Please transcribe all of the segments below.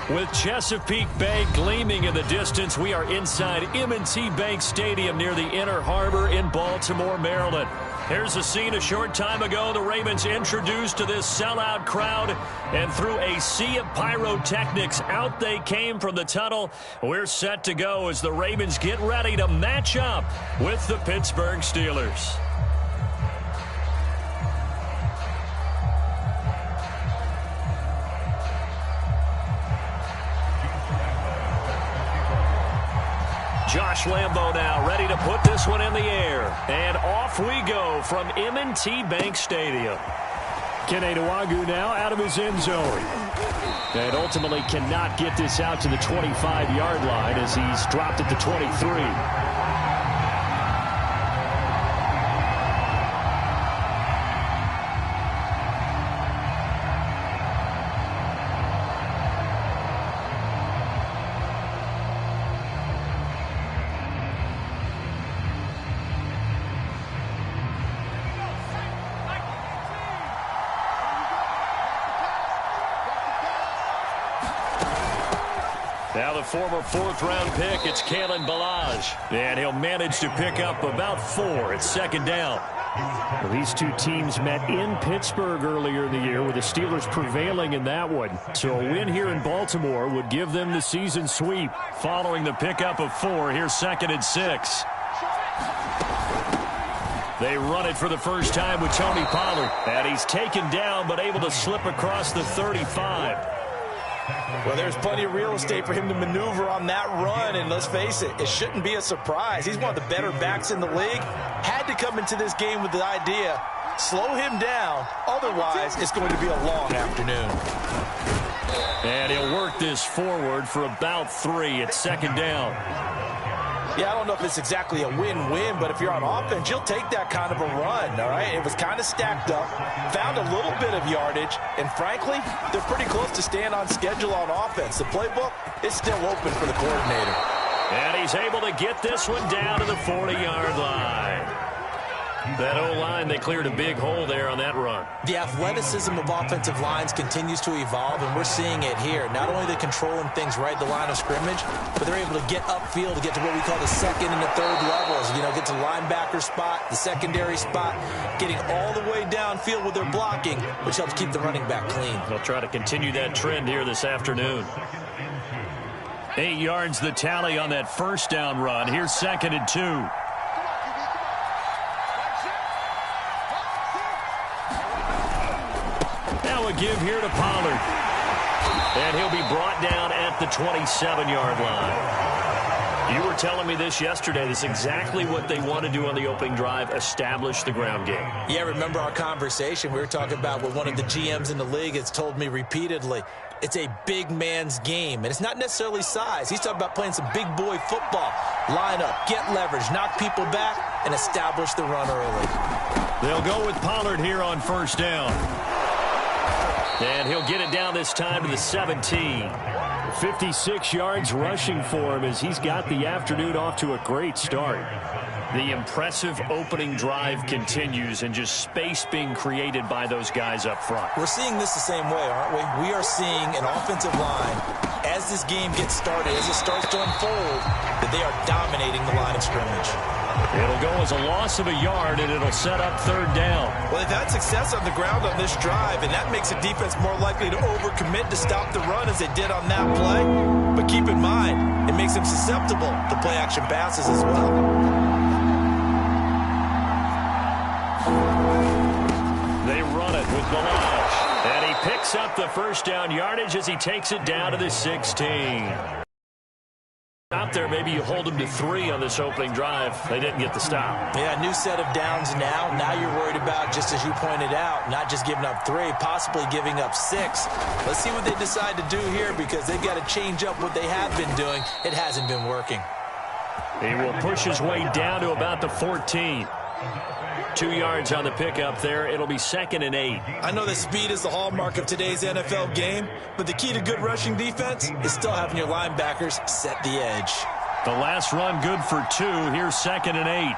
With Chesapeake Bay gleaming in the distance, we are inside M&T Bank Stadium near the Inner Harbor in Baltimore, Maryland. Here's a scene a short time ago. The Ravens introduced to this sellout crowd, and through a sea of pyrotechnics, out they came from the tunnel. We're set to go as the Ravens get ready to match up with the Pittsburgh Steelers. Josh Lambo now ready to put this one in the air. And off we go from M&T Bank Stadium. Keneduagu now out of his end zone. And ultimately cannot get this out to the 25-yard line as he's dropped at the 23. Now the former fourth-round pick, it's Kalen Ballage. And he'll manage to pick up about 4 at second down. Well, these two teams met in Pittsburgh earlier in the year with the Steelers prevailing in that one. So a win here in Baltimore would give them the season sweep. Following the pickup of 4, here's 2nd and 6. They run it for the first time with Tony Pollard. And he's taken down but able to slip across the 35. Well, there's plenty of real estate for him to maneuver on that run, and let's face it, it shouldn't be a surprise. He's one of the better backs in the league. Had to come into this game with the idea, slow him down, otherwise it's going to be a long afternoon. And he'll work this forward for about 3 at second down. Yeah, I don't know if it's exactly a win-win, but if you're on offense, you'll take that kind of a run, all right? It was kind of stacked up, found a little bit of yardage, and frankly, they're pretty close to staying on schedule on offense. The playbook is still open for the coordinator. And he's able to get this one down to the 40-yard line. That O-line, they cleared a big hole there on that run. The athleticism of offensive lines continues to evolve, and we're seeing it here. Not only are they controlling things right at the line of scrimmage, but they're able to get upfield to get to what we call the second and the third levels. You know, get to linebacker spot, the secondary spot, getting all the way downfield with their blocking, which helps keep the running back clean. They'll try to continue that trend here this afternoon. 8 yards the tally on that first down run. Here's 2nd and 2. Now a give here to Pollard. And he'll be brought down at the 27-yard line. You were telling me this yesterday. This is exactly what they want to do on the opening drive, establish the ground game. Yeah, remember our conversation. We were talking about what one of the GMs in the league has told me repeatedly. It's a big man's game, and it's not necessarily size. He's talking about playing some big boy football. Line up, get leverage, knock people back, and establish the run early. They'll go with Pollard here on first down. And he'll get it down this time to the 17. 56 yards rushing for him as he's got the afternoon off to a great start. The impressive opening drive continues and just space being created by those guys up front. We're seeing this the same way, aren't we? We are seeing an offensive line, as this game gets started, as it starts to unfold, that they are dominating the line of scrimmage. It'll go as a loss of a yard, and it'll set up third down. Well, they've had success on the ground on this drive, and that makes a defense more likely to overcommit to stop the run as they did on that play. But keep in mind, it makes them susceptible to play-action passes as well. They run it with Ballage, and he picks up the first down yardage as he takes it down to the 16. Out there, maybe you hold them to 3 on this opening drive. They didn't get the stop. Yeah, new set of downs now. Now you're worried about, just as you pointed out, not just giving up 3, possibly giving up 6. Let's see what they decide to do here because they've got to change up what they have been doing. It hasn't been working. He will push his way down to about the 14. 2 yards on the pickup there. It'll be 2nd and 8. I know that speed is the hallmark of today's NFL game, but the key to good rushing defense is still having your linebackers set the edge. The last run good for 2. Here's 2nd and 8.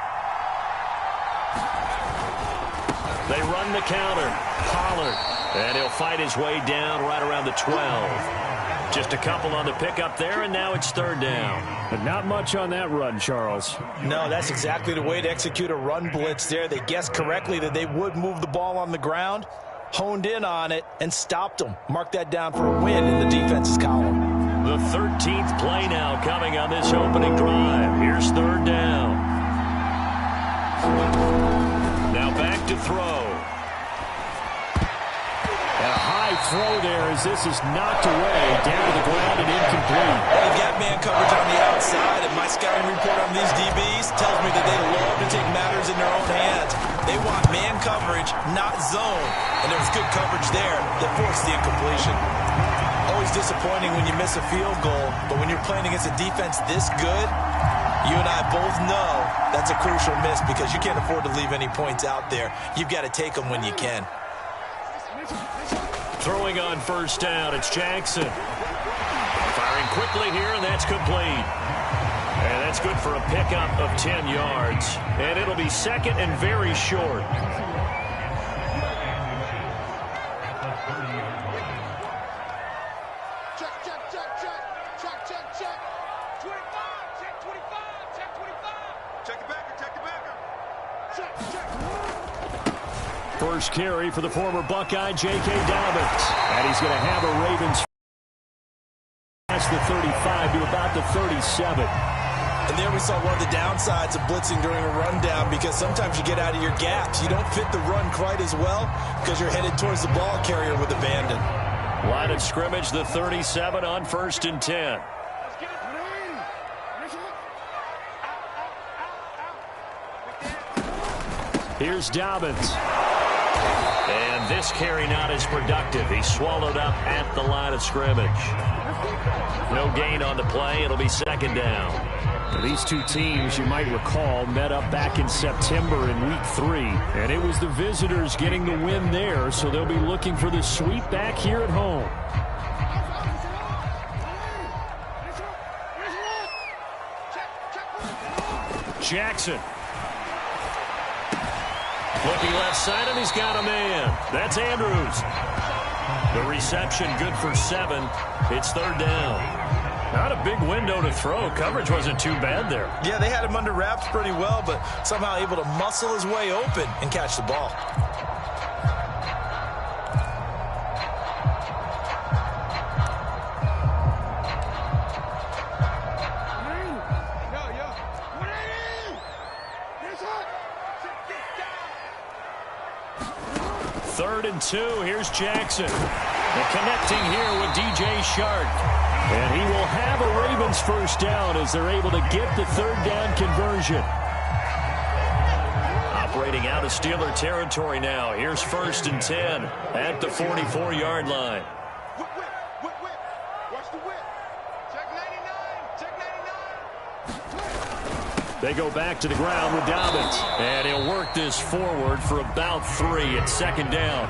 They run the counter. Pollard. And he'll fight his way down right around the 12. Just a couple on the pickup there, and now it's third down. But not much on that run, Charles. No, that's exactly the way to execute a run blitz there. They guessed correctly that they would move the ball on the ground, honed in on it, and stopped them. Mark that down for a win in the defense's column. The 13th play now coming on this opening drive. Here's third down. Now back to throw. And a high throw there as this is knocked away, down to the ground and incomplete. They've got man coverage on the outside, and my scouting report on these DBs tells me that they love to take matters in their own hands. They want man coverage, not zone. And there was good coverage there that forced the incompletion. Always disappointing when you miss a field goal, but when you're playing against a defense this good, you and I both know that's a crucial miss because you can't afford to leave any points out there. You've got to take them when you can. Throwing on first down, it's Jackson. Firing quickly here, and that's complete. And that's good for a pickup of 10 yards. And it'll be second and very short. First carry for the former Buckeye, J.K. Dobbins. And he's going to have a Ravens past the 35 to about the 37. And there we saw one of the downsides of blitzing during a rundown because sometimes you get out of your gaps. You don't fit the run quite as well because you're headed towards the ball carrier with abandon. Line of scrimmage, the 37 on 1st and 10. Here's Dobbins. And this carry not as productive. He's swallowed up at the line of scrimmage. No gain on the play. It'll be second down. Now, these two teams, you might recall, met up back in September in Week 3. And it was the visitors getting the win there, so they'll be looking for the sweep back here at home. Jackson. Looking left side, and he's got a man. That's Andrews. The reception good for 7. It's third down. Not a big window to throw. Coverage wasn't too bad there. Yeah, they had him under wraps pretty well, but somehow able to muscle his way open and catch the ball. Third and 2. Here's Jackson. And connecting here with DJ Shark. And he will have a Ravens first down as they're able to get the third down conversion. Operating out of Steeler territory now. Here's 1st and 10 at the 44-yard line. Watch the whip. Check 99. Check 99. They go back to the ground with Dobbins. And he'll work this forward for about 3 at second down.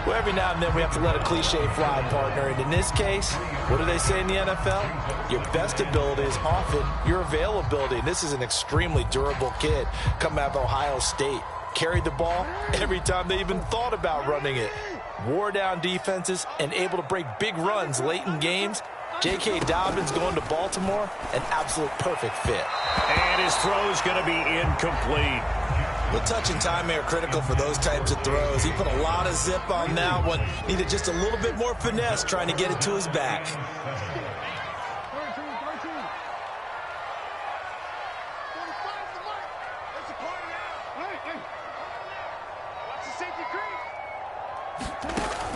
Well, every now and then we have to let a cliche fly, partner. And in this case, what do they say in the NFL? Your best ability is often your availability. And this is an extremely durable kid coming out of Ohio State. Carried the ball every time they even thought about running it. Wore down defenses and able to break big runs late in games. J.K. Dobbins going to Baltimore, an absolute perfect fit. And his throw is going to be incomplete. The touch and timing are critical for those types of throws. He put a lot of zip on that one. Needed just a little bit more finesse trying to get it to his back.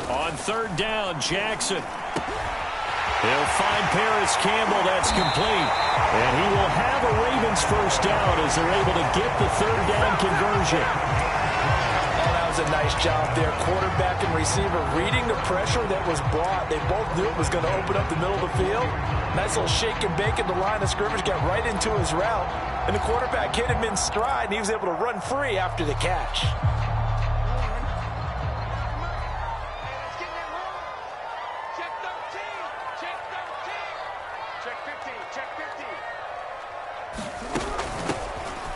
On third down, Jackson. He'll find Paris Campbell. That's complete. And he will have a Ravens first down as they're able to get the third down conversion. Oh, that was a nice job there. Quarterback and receiver reading the pressure that was brought. They both knew it was going to open up the middle of the field. Nice little shake and bake at the line of scrimmage. Got right into his route. And the quarterback hit him in stride, and he was able to run free after the catch.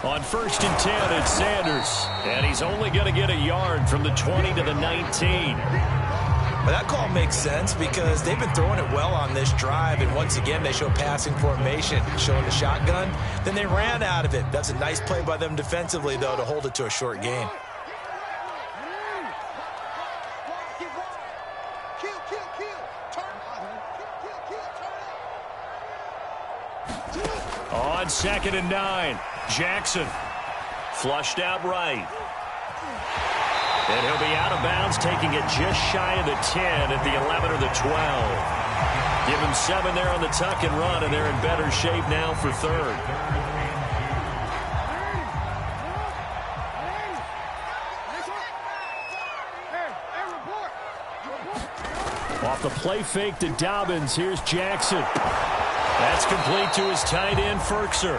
On 1st and 10, it's Sanders. And he's only going to get a yard from the 20 to the 19. But that call makes sense because they've been throwing it well on this drive, and once again they show passing formation, showing the shotgun. Then they ran out of it. That's a nice play by them defensively, though, to hold it to a short gain. On 2nd and 9, Jackson flushed out right. And he'll be out of bounds, taking it just shy of the 10 at the 11 or the 12. Give him 7 there on the tuck and run, and they're in better shape now for 3rd. Off the play fake to Dobbins, here's Jackson. That's complete to his tight end, Ferkser.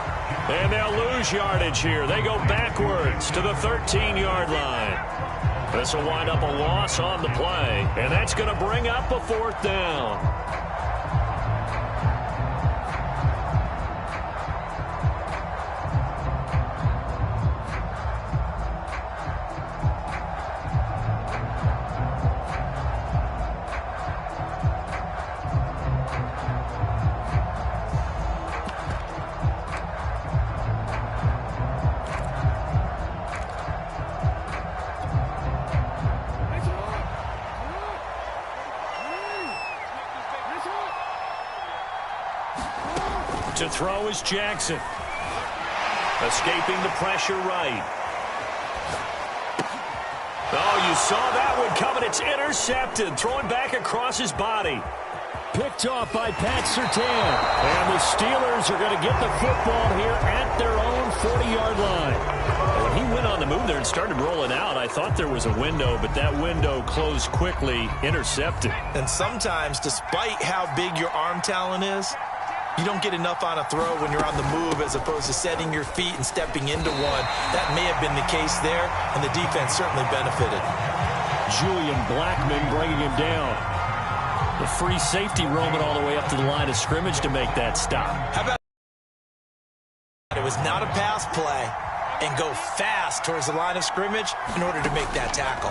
And they'll lose yardage here. They go backwards to the 13-yard line. This will wind up a loss on the play, and that's going to bring up a 4th down. To throw is Jackson. Escaping the pressure right. Oh, you saw that one coming. It's intercepted. Throwing back across his body. Picked off by Pat Surtain. And the Steelers are going to get the football here at their own 40-yard line. When he went on the move there and started rolling out, I thought there was a window, but that window closed quickly. Intercepted. And sometimes, despite how big your arm talent is, you don't get enough on a throw when you're on the move as opposed to setting your feet and stepping into one. That may have been the case there, and the defense certainly benefited. Julian Blackman bringing him down. The free safety roaming all the way up to the line of scrimmage to make that stop. How about it was not a pass play and go fast towards the line of scrimmage in order to make that tackle.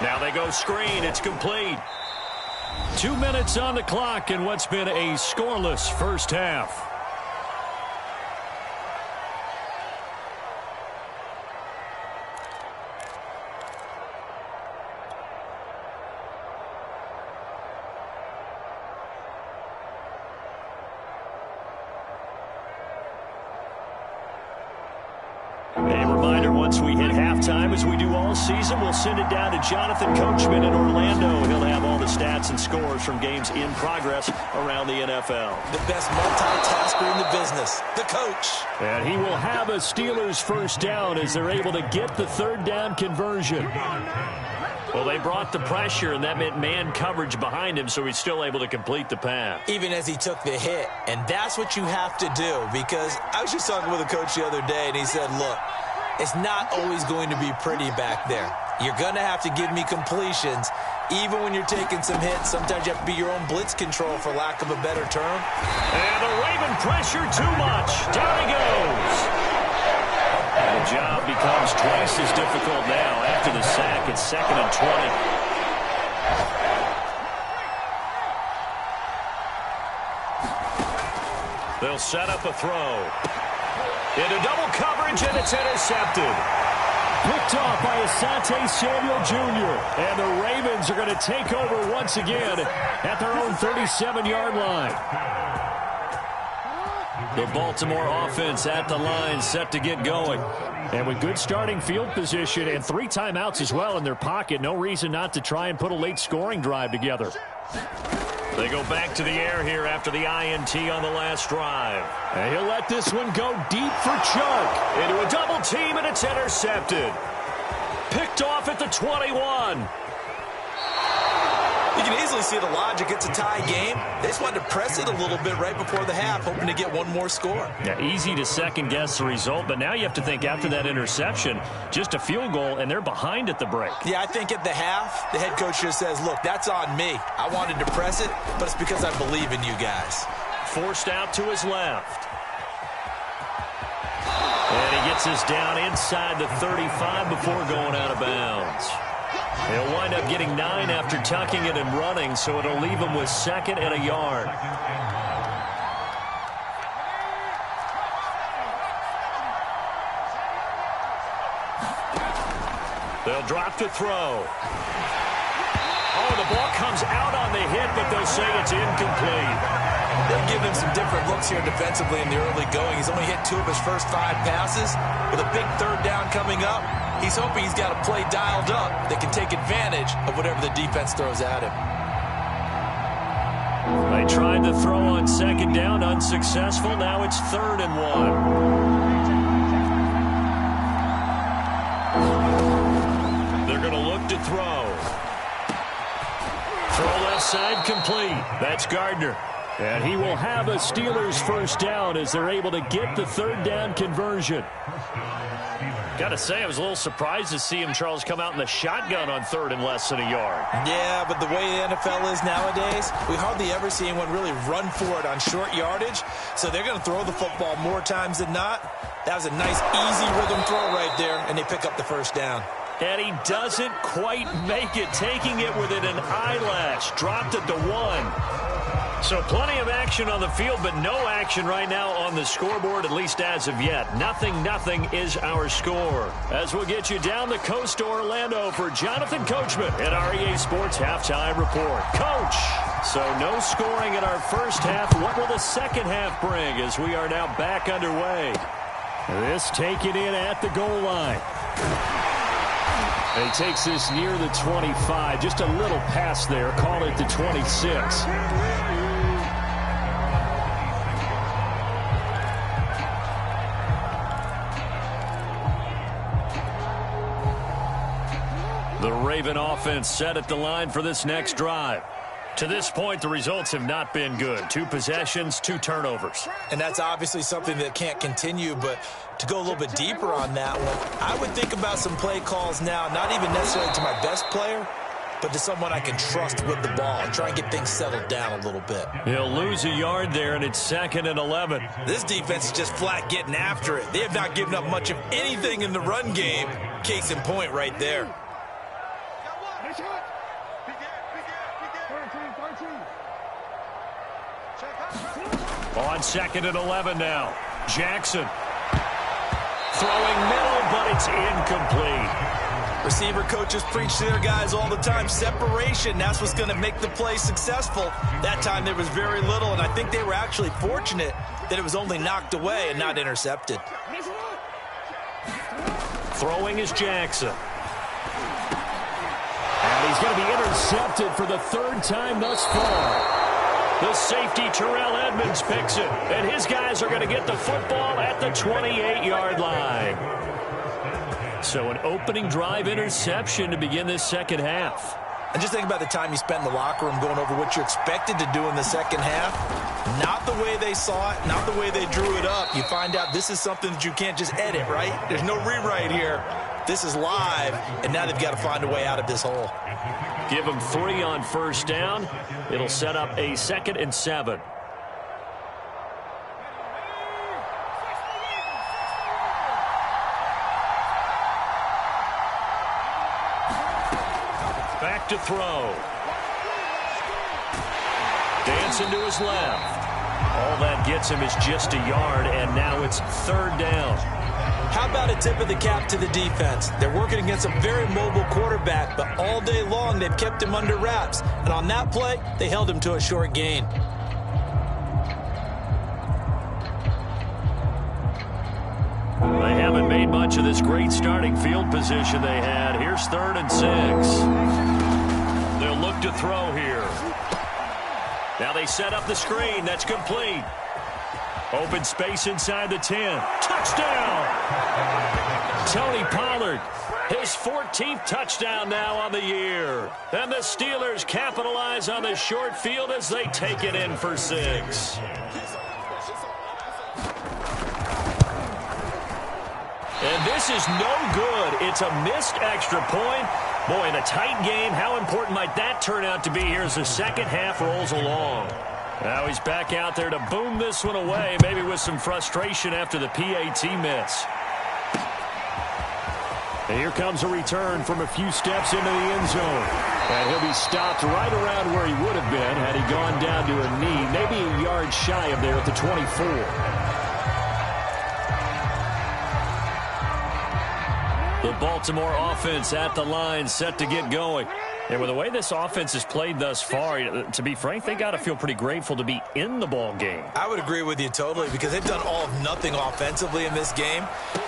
Now they go screen. It's complete. 2 minutes on the clock in what's been a scoreless first half. Once we hit halftime, as we do all season, we'll send it down to Jonathan Coachman in Orlando. He'll have all the stats and scores from games in progress around the NFL. The best multitasker in the business, the coach. And he will have a Steelers first down as they're able to get the 3rd down conversion. Well, they brought the pressure, and that meant man coverage behind him, so he's still able to complete the pass. Even as he took the hit. And that's what you have to do, because I was just talking with a coach the other day, and he said, look, it's not always going to be pretty back there. You're going to have to give me completions. Even when you're taking some hits, sometimes you have to be your own blitz control, for lack of a better term. And the Raven pressure too much. Down he goes. And the job becomes twice as difficult now after the sack. It's 2nd and 20. They'll set up a throw. Into double coverage, and it's intercepted. Picked off by Asante Samuel Jr. And the Ravens are going to take over once again at their own 37-yard line. The Baltimore offense at the line, set to get going. And with good starting field position and 3 timeouts as well in their pocket, no reason not to try and put a late scoring drive together. They go back to the air here after the INT on the last drive. And he'll let this one go deep for Chuck. Into a double team, and it's intercepted. Picked off at the 21. You can easily see the logic. It's a tie game. They just wanted to press it a little bit right before the half, hoping to get one more score. Yeah, easy to second-guess the result, but now you have to think after that interception, just a field goal, and they're behind at the break. Yeah, I think at the half, the head coach just says, look, that's on me. I wanted to press it, but it's because I believe in you guys. Forced out to his left. And he gets us down inside the 35 before going out of bounds. He'll wind up getting 9 after tucking it and running, so it'll leave him with 2nd and a yard. They'll drop to throw. Oh, the ball comes out on the hit, but they'll say it's incomplete. They'll give him some different looks here defensively in the early going. He's only hit 2 of his first 5 passes. With a big 3rd down coming up, he's hoping he's got a play dialed up that can take advantage of whatever the defense throws at him. They tried to throw on 2nd down, unsuccessful. Now it's 3rd and 1. They're going to look to throw. Throw left side complete. That's Gardner. And he will have a Steelers first down as they're able to get the 3rd down conversion. Got to say, I was a little surprised to see him, Charles, come out in the shotgun on 3rd and less than a yard. Yeah, but the way the NFL is nowadays, we hardly ever see anyone really run for it on short yardage. So they're going to throw the football more times than not. That was a nice, easy rhythm throw right there, and they pick up the first down. And he doesn't quite make it, taking it within an eyelash. Dropped at the 1. So plenty of action on the field, but no action right now on the scoreboard, at least as of yet. 0-0 is our score. As we'll get you down the coast to Orlando for Jonathan Coachman at our EA Sports Halftime Report. Coach, so no scoring in our first half. What will the second half bring as we are now back underway? This taken in at the goal line. He takes this near the 25. Just a little pass there. Call it the 26. The Raven offense set at the line for this next drive. To this point, the results have not been good. 2 possessions, 2 turnovers. And that's obviously something that can't continue, but to go a little bit deeper on that one, I would think about some play calls now, not even necessarily to my best player, but to someone I can trust with the ball and try and get things settled down a little bit. He'll lose a yard there, and it's 2nd and 11. This defense is just flat getting after it. They have not given up much of anything in the run game. Case in point right there. On 2nd and 11 now. Jackson. Throwing middle, but it's incomplete. Receiver coaches preach to their guys all the time. Separation, that's what's going to make the play successful. That time there was very little, and I think they were actually fortunate that it was only knocked away and not intercepted. Throwing is Jackson. And he's going to be intercepted for the 3rd time thus far. The safety, Terrell Edmonds, picks it. And his guys are going to get the football at the 28-yard line. So an opening drive interception to begin this second half. And just think about the time you spent in the locker room going over what you're expected to do in the second half. Not the way they saw it, not the way they drew it up. You find out this is something that you can't just edit, right? There's no rewrite here. This is live, and now they've got to find a way out of this hole. Give them 3 on first down. It'll set up a 2nd and 7. Back to throw. Dancing to his left. All that gets him is just a yard, and now it's 3rd down. How about a tip of the cap to the defense? They're working against a very mobile quarterback, but all day long they've kept him under wraps. And on that play, they held him to a short gain. They haven't made much of this great starting field position they had. Here's 3rd and 6. They'll look to throw here. Now they set up the screen. That's complete. Open space inside the 10. Touchdown! Tony Pollard, his 14th touchdown now on the year. And the Steelers capitalize on the short field as they take it in for 6. And this is no good. It's a missed extra point. Boy, in a tight game, how important might that turn out to be here as the second half rolls along? Now he's back out there to boom this one away, maybe with some frustration after the PAT miss. And here comes a return from a few steps into the end zone. And he'll be stopped right around where he would have been had he gone down to a knee, maybe a yard shy of there at the 24. The Baltimore offense at the line, set to get going. And with the way this offense has played thus far, to be frank, they got to feel pretty grateful to be in the ball game. I would agree with you totally because they've done all of nothing offensively in this game,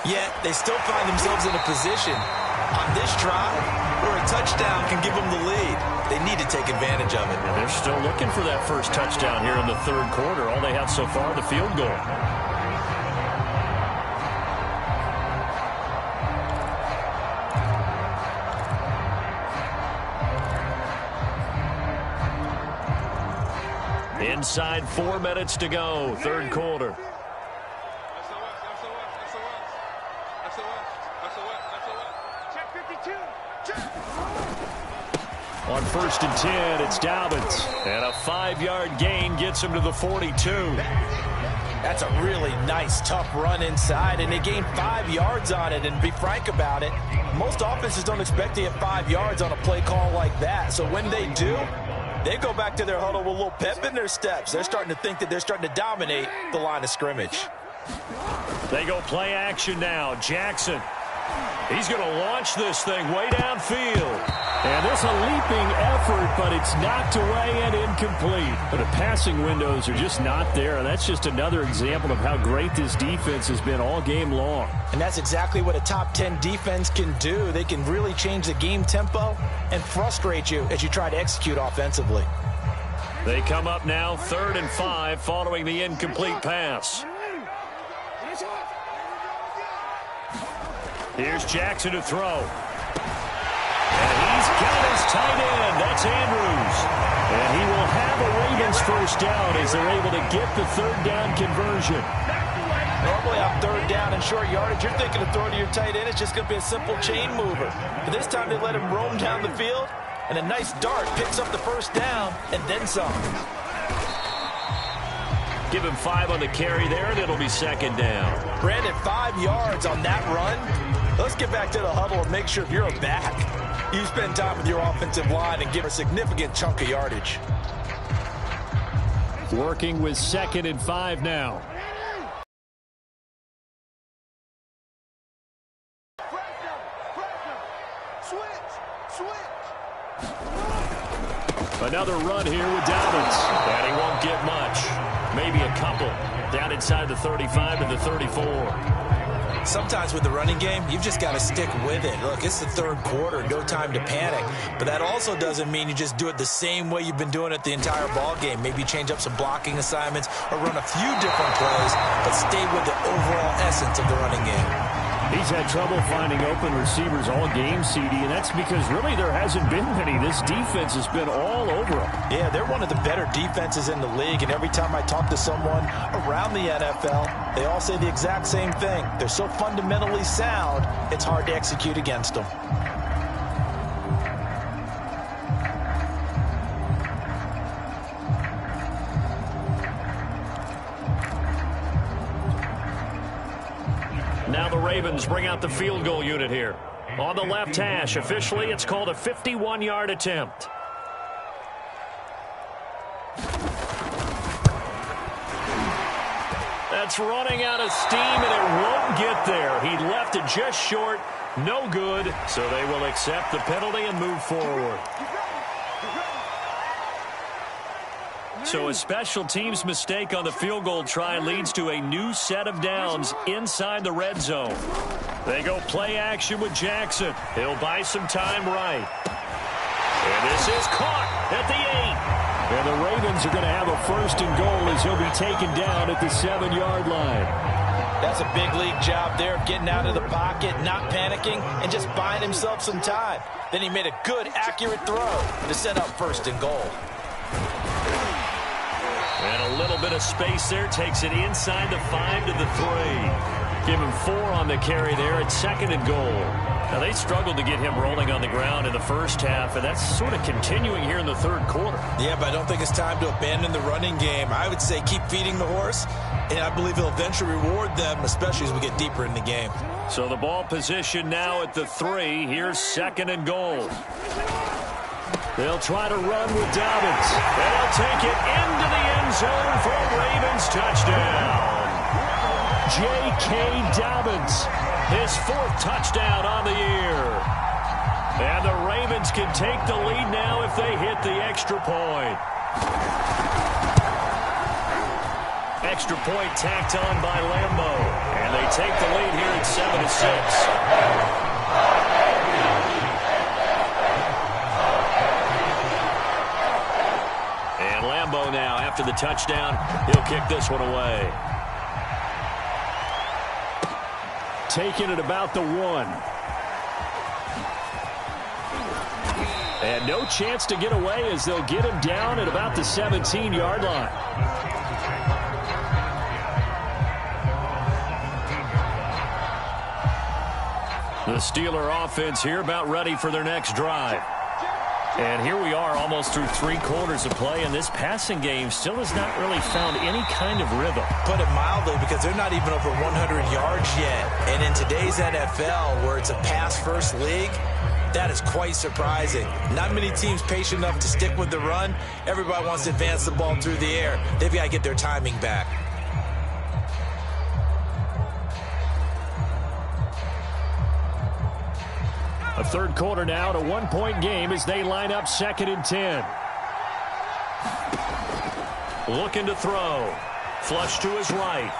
yet they still find themselves in a position on this drive where a touchdown can give them the lead. They need to take advantage of it. And they're still looking for that first touchdown here in the third quarter. All they have so far, the field goal. Inside 4 minutes to go, third quarter. On 1st and 10, it's Dobbins. And a 5-yard gain gets him to the 42. That's a really nice, tough run inside, and they gained 5 yards on it. And to be frank about it, most offenses don't expect to get 5 yards on a play call like that. So when they do, they go back to their huddle with a little pep in their steps. They're starting to think that they're starting to dominate the line of scrimmage. They go play action now. Jackson. He's going to launch this thing way downfield. And there's a leaping effort, but it's knocked away and incomplete. But the passing windows are just not there. And that's just another example of how great this defense has been all game long. And that's exactly what a top 10 defense can do. They can really change the game tempo and frustrate you as you try to execute offensively. They come up now 3rd and 5 following the incomplete pass. Here's Jackson to throw. And he's got his tight end. That's Andrews. And he will have a Ravens first down as they're able to get the 3rd down conversion. Normally on 3rd down and short yardage, you're thinking of throwing to your tight end. It's just going to be a simple chain mover. But this time they let him roam down the field, and a nice dart picks up the first down and then some. Give him 5 on the carry there, and it'll be 2nd down. Brandon, 5 yards on that run. Let's get back to the huddle and make sure if you're a back, you spend time with your offensive line and give a significant chunk of yardage. Working with 2nd and 5 now. Another run here with Dobbins. And he won't get much. Maybe a couple. Down inside the 35 to the 34. Sometimes with the running game, you've just got to stick with it. Look, it's the 3rd quarter, no time to panic. But that also doesn't mean you just do it the same way you've been doing it the entire ball game. Maybe change up some blocking assignments or run a few different plays, but stay with the overall essence of the running game. He's had trouble finding open receivers all game, CD, and that's because really there hasn't been many. This defense has been all over them. Yeah, they're one of the better defenses in the league, and every time I talk to someone around the NFL, they all say the exact same thing. They're so fundamentally sound, it's hard to execute against them. Now the Ravens bring out the field goal unit here. On the left hash, officially it's called a 51-yard attempt. That's running out of steam, and it won't get there. He left it just short. No good. So they will accept the penalty and move forward. So a special teams mistake on the field goal try leads to a new set of downs inside the red zone. They go play action with Jackson. He'll buy some time right. And this is caught at the 8. And the Ravens are going to have a 1st and goal as he'll be taken down at the 7-yard line. That's a big league job there of getting out of the pocket, not panicking, and just buying himself some time. Then he made a good, accurate throw to set up 1st and goal. And a little bit of space there takes it inside the 5 to the 3. Give him 4 on the carry there at 2nd and goal. Now, they struggled to get him rolling on the ground in the first half, and that's sort of continuing here in the third quarter. Yeah, but I don't think it's time to abandon the running game. I would say keep feeding the horse, and I believe he'll eventually reward them, especially as we get deeper in the game. So the ball position now at the 3. Here's 2nd and goal. They'll try to run with Dobbins. And he'll take it into the end zone for a Ravens touchdown. J.K. Dobbins, his 4th touchdown on the year. And the Ravens can take the lead now if they hit the extra point. Extra point tacked on by Lambeau. And they take the lead here at 7-6. Now, after the touchdown, he'll kick this one away. Taking it about the 1. And no chance to get away as they'll get him down at about the 17-yard line. The Steeler offense here about ready for their next drive. And here we are almost through 3 quarters of play, and this passing game still has not really found any kind of rhythm. Put it mildly, because they're not even over 100 yards yet. And in today's NFL, where it's a pass-first league, that is quite surprising. Not many teams patient enough to stick with the run. Everybody wants to advance the ball through the air. They've got to get their timing back. A third quarter now, to 1-point game as they line up 2nd and 10. Looking to throw. Flush to his right.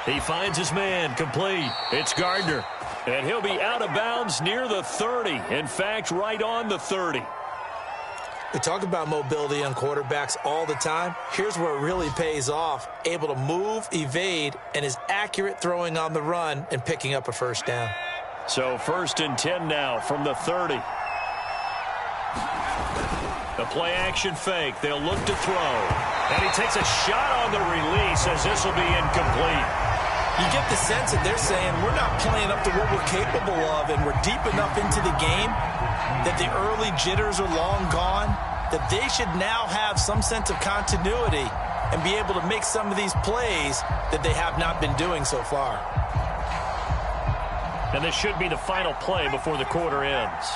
He finds his man, complete. It's Gardner. And he'll be out of bounds near the 30. In fact, right on the 30. We talk about mobility on quarterbacks all the time. Here's where it really pays off. Able to move, evade, and is accurate throwing on the run and picking up a first down. So 1st and 10 now from the 30. The play-action fake. They'll look to throw. And he takes a shot on the release as this will be incomplete. You get the sense that they're saying we're not playing up to what we're capable of, and we're deep enough into the game that the early jitters are long gone, that they should now have some sense of continuity and be able to make some of these plays that they have not been doing so far. And this should be the final play before the quarter ends.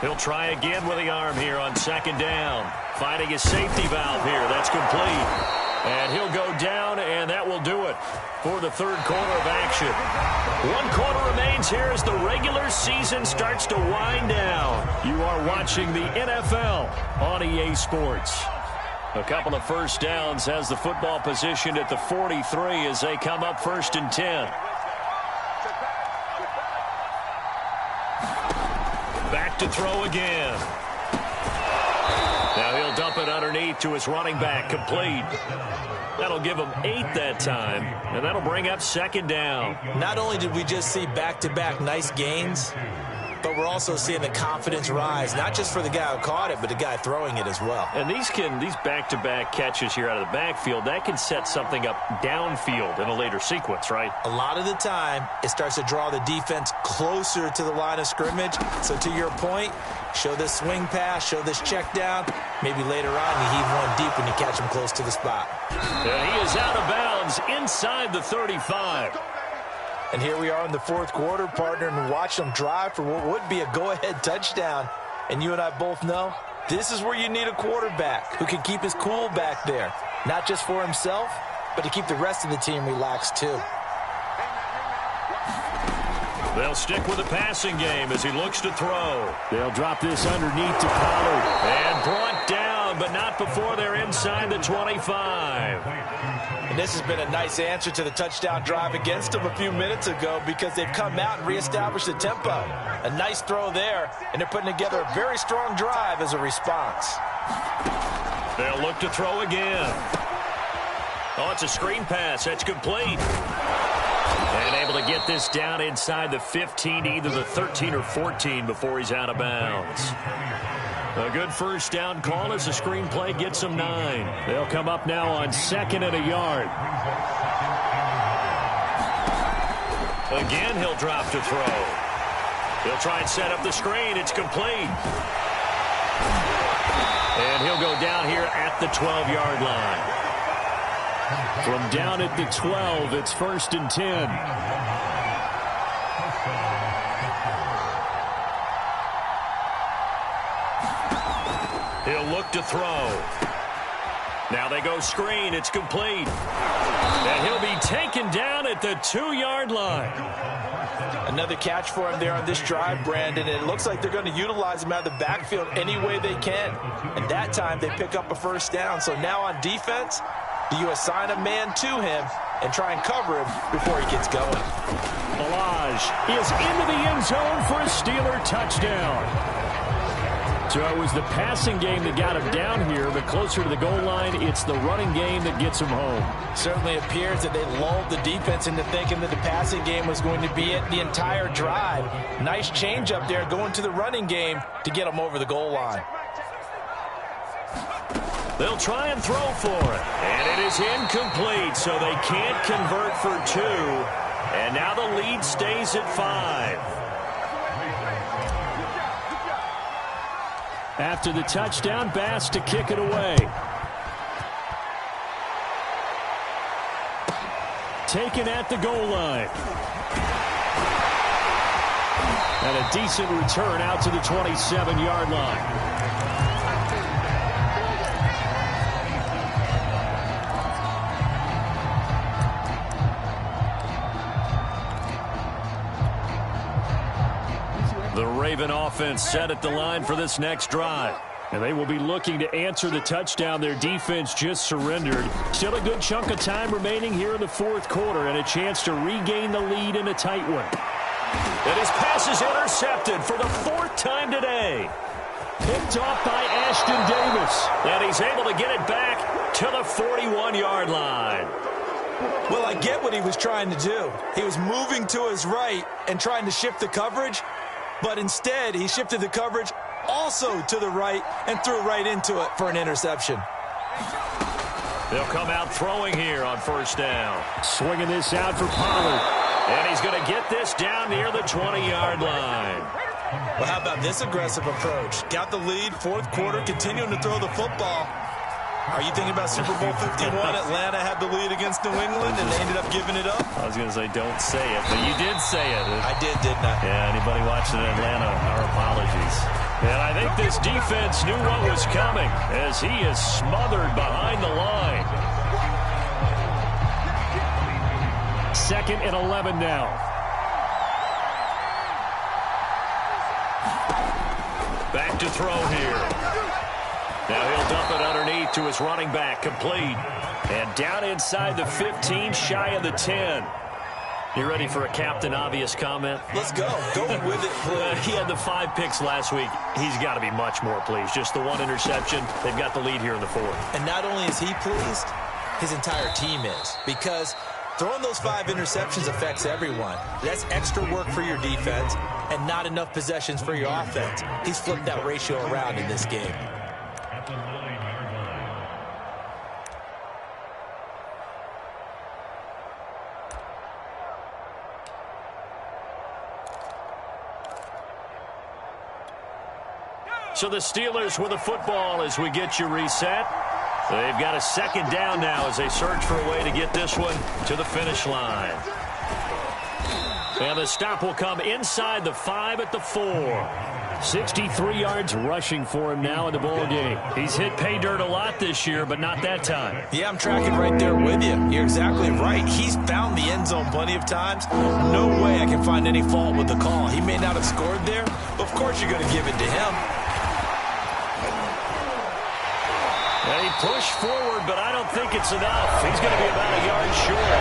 He'll try again with the arm here on 2nd down. Finding his safety valve here. That's complete. And he'll go down, and that will do it for the third quarter of action. 1 quarter remains here as the regular season starts to wind down. You are watching the NFL on EA Sports. A couple of first downs has the football positioned at the 43 as they come up 1st and 10. Back to throw again. Now he'll dump it underneath to his running back, complete. That'll give him 8 that time, and that'll bring up 2nd down. Not only did we just see back-to-back nice gains, but we're also seeing the confidence rise, not just for the guy who caught it, but the guy throwing it as well. And these back-to-back catches here out of the backfield, that can set something up downfield in a later sequence, right? A lot of the time, it starts to draw the defense closer to the line of scrimmage. So to your point, show this swing pass, show this check down. Maybe later on you heave one deep and you catch him close to the spot. And he is out of bounds inside the 35. And here we are in the fourth quarter, partner, and watch them drive for what would be a go-ahead touchdown. And you and I both know this is where you need a quarterback who can keep his cool back there, not just for himself, but to keep the rest of the team relaxed too. They'll stick with the passing game as he looks to throw. They'll drop this underneath to Pollard. And brought down, but not before they're inside the 25. And this has been a nice answer to the touchdown drive against them a few minutes ago because they've come out and reestablished the tempo. A nice throw there, and they're putting together a very strong drive as a response. They'll look to throw again. Oh, it's a screen pass. That's complete. And able to get this down inside the 15, either the 13 or 14 before he's out of bounds. A good first down call as the screenplay gets them 9. They'll come up now on 2nd and a yard. Again, he'll drop to throw. He'll try and set up the screen. It's complete. And he'll go down here at the 12-yard line. From down at the 12, it's 1st and 10. He'll look to throw. Now they go screen. It's complete. And he'll be taken down at the 2-yard line. Another catch for him there on this drive, Brandon. And it looks like they're going to utilize him out of the backfield any way they can. And that time they pick up a first down. So now on defense, do you assign a man to him and try and cover him before he gets going? Balaj is into the end zone for a Steeler touchdown. So it was the passing game that got him down here, but closer to the goal line, it's the running game that gets him home. Certainly appears that they lulled the defense into thinking that the passing game was going to be it the entire drive. Nice change up there going to the running game to get them over the goal line. They'll try and throw for it. And it is incomplete, so they can't convert for 2. And now the lead stays at 5. After the touchdown, Bass to kick it away. Taken at the goal line. And a decent return out to the 27-yard line. The Raven offense set at the line for this next drive. And they will be looking to answer the touchdown their defense just surrendered. Still a good chunk of time remaining here in the 4th quarter and a chance to regain the lead in a tight one. And his pass is intercepted for the 4th time today. Picked off by Ashton Davis. And he's able to get it back to the 41-yard line. Well, I get what he was trying to do. He was moving to his right and trying to shift the coverage. But instead, he shifted the coverage also to the right and threw right into it for an interception. They'll come out throwing here on 1st down. Swinging this out for Pollard. And he's going to get this down near the 20-yard line. Well, how about this aggressive approach? Got the lead, 4th quarter, continuing to throw the football. Are you thinking about Super Bowl 51? Atlanta had the lead against New England, and they ended up giving it up? I was going to say, don't say it, but you did say it. I did, didn't I? Yeah, anybody watching in Atlanta, our apologies. And I think this defense knew what was coming as he is smothered behind the line. 2nd and 11 now. Back to throw here. Now he'll dump it underneath to his running back, complete. And down inside the 15, shy of the 10. You ready for a Captain Obvious comment? Let's go. Go with it, please. He had the 5 picks last week. He's got to be much more pleased. Just the 1 interception. They've got the lead here in the 4th. And not only is he pleased, his entire team is. Because throwing those 5 interceptions affects everyone. That's extra work for your defense and not enough possessions for your offense. He's flipped that ratio around in this game. So the Steelers with the football as we get you reset. They've got a 2nd down now as they search for a way to get this one to the finish line. And the stop will come inside the 5 at the 4. 63 yards rushing for him now in the ball game. He's hit pay dirt a lot this year, but not that time. Yeah, I'm tracking right there with you. You're exactly right. He's found the end zone plenty of times. No way I can find any fault with the call. He may not have scored there, but of course you're going to give it to him. And he pushed forward, but I don't think it's enough. He's going to be about a yard short.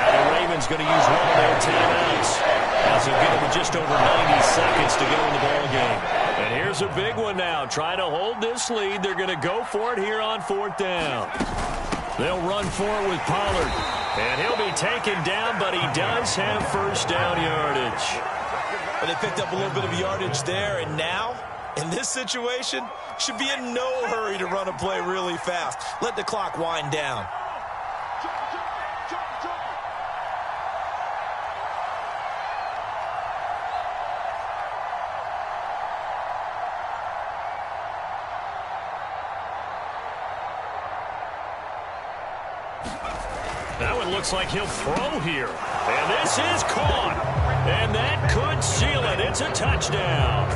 Now the Ravens going to use one of their timeouts. As he'll get him just over 90 seconds to go in the ball game. And here's a big one now. Trying to hold this lead. They're going to go for it here on 4th down. They'll run for it with Pollard. And he'll be taken down, but he does have 1st down yardage. But they picked up a little bit of yardage there, and now In this situation, should be in no hurry to run a play really fast. Let the clock wind down. Now it looks like he'll throw here. And this is caught. And that could seal it. It's a touchdown.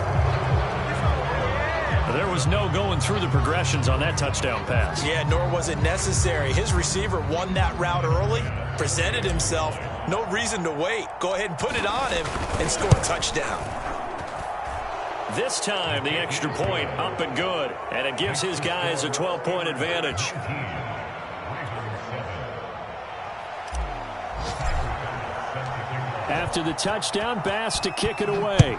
There was no going through the progressions on that touchdown pass. Yeah, nor was it necessary. His receiver won that route early, presented himself. No reason to wait. Go ahead and put it on him and score a touchdown. This time, the extra point up and good. And it gives his guys a 12-point advantage. After the touchdown, Bass to kick it away.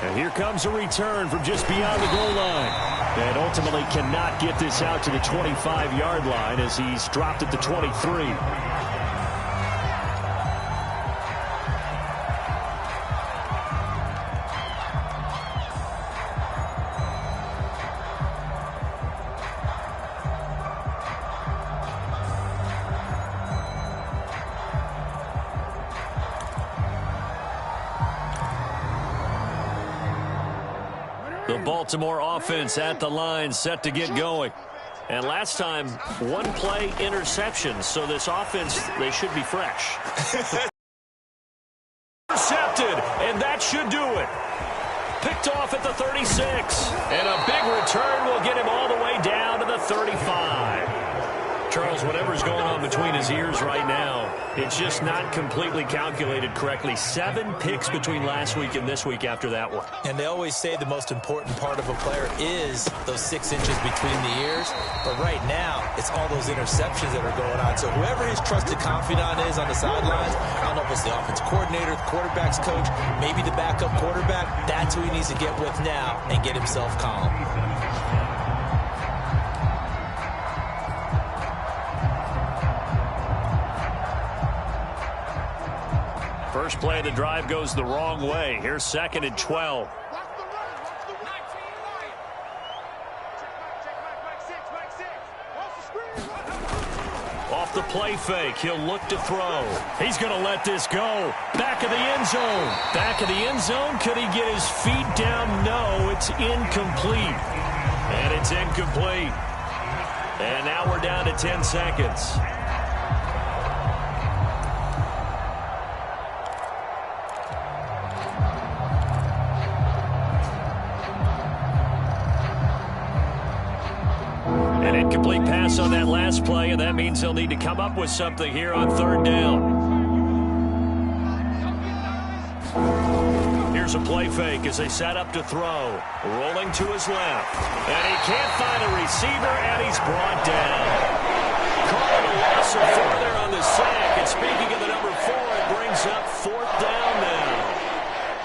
And here comes a return from just beyond the goal line. And ultimately cannot get this out to the 25-yard line as he's dropped at the 23. The Baltimore offense at the line, set to get going. And last time, one play interception, so this offense, they should be fresh. Intercepted, and that should do it. Picked off at the 36. And a big return will get him all the way down to the 35. Charles, whatever's going on between his ears right now, it's just not completely calculated correctly. 7 picks between last week and this week after that one. And they always say the most important part of a player is those 6 inches between the ears. But right now, it's all those interceptions that are going on. So whoever his trusted confidant is on the sidelines, I don't know if it's the offense coordinator, the quarterback's coach, maybe the backup quarterback, that's who he needs to get with now and get himself calm. First play of the drive goes the wrong way. Here's 2nd and 12. Off the play fake, he'll look to throw. He's going to let this go. Back of the end zone. Back of the end zone. Could he get his feet down? No, it's incomplete. And it's incomplete. And now we're down to 10 seconds. An incomplete pass on that last play, and that means they'll need to come up with something here on 3rd down. Here's a play fake as they set up to throw. Rolling to his left. And he can't find a receiver, and he's brought down. Calling a loss of 4 there on the sack. And speaking of the number 4, it brings up 4th down now.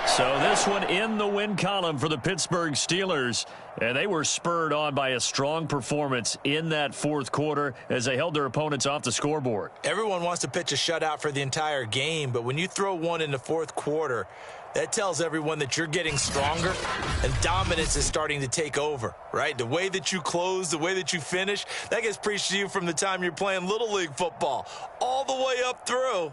So this one in the win column for the Pittsburgh Steelers. And they were spurred on by a strong performance in that 4th quarter as they held their opponents off the scoreboard. Everyone wants to pitch a shutout for the entire game, but when you throw one in the 4th quarter, that tells everyone that you're getting stronger and dominance is starting to take over, right? The way that you close, the way that you finish, that gets preached to you from the time you're playing Little League football all the way up through.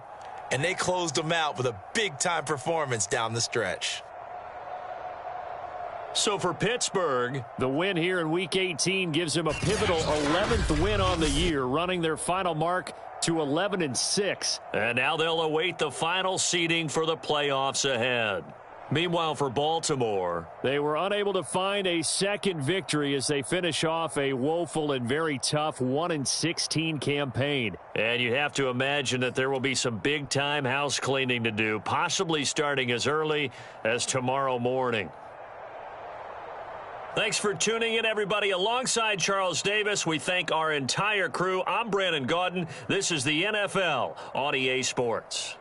And they closed them out with a big-time performance down the stretch. So for Pittsburgh, the win here in Week 18 gives them a pivotal 11th win on the year, running their final mark to 11-6. And now they'll await the final seeding for the playoffs ahead. Meanwhile, for Baltimore, they were unable to find a second victory as they finish off a woeful and very tough 1-16 campaign. And you have to imagine that there will be some big-time house cleaning to do, possibly starting as early as tomorrow morning. Thanks for tuning in, everybody. Alongside Charles Davis, we thank our entire crew. I'm Brandon Gaudin. This is the NFL on EA Sports.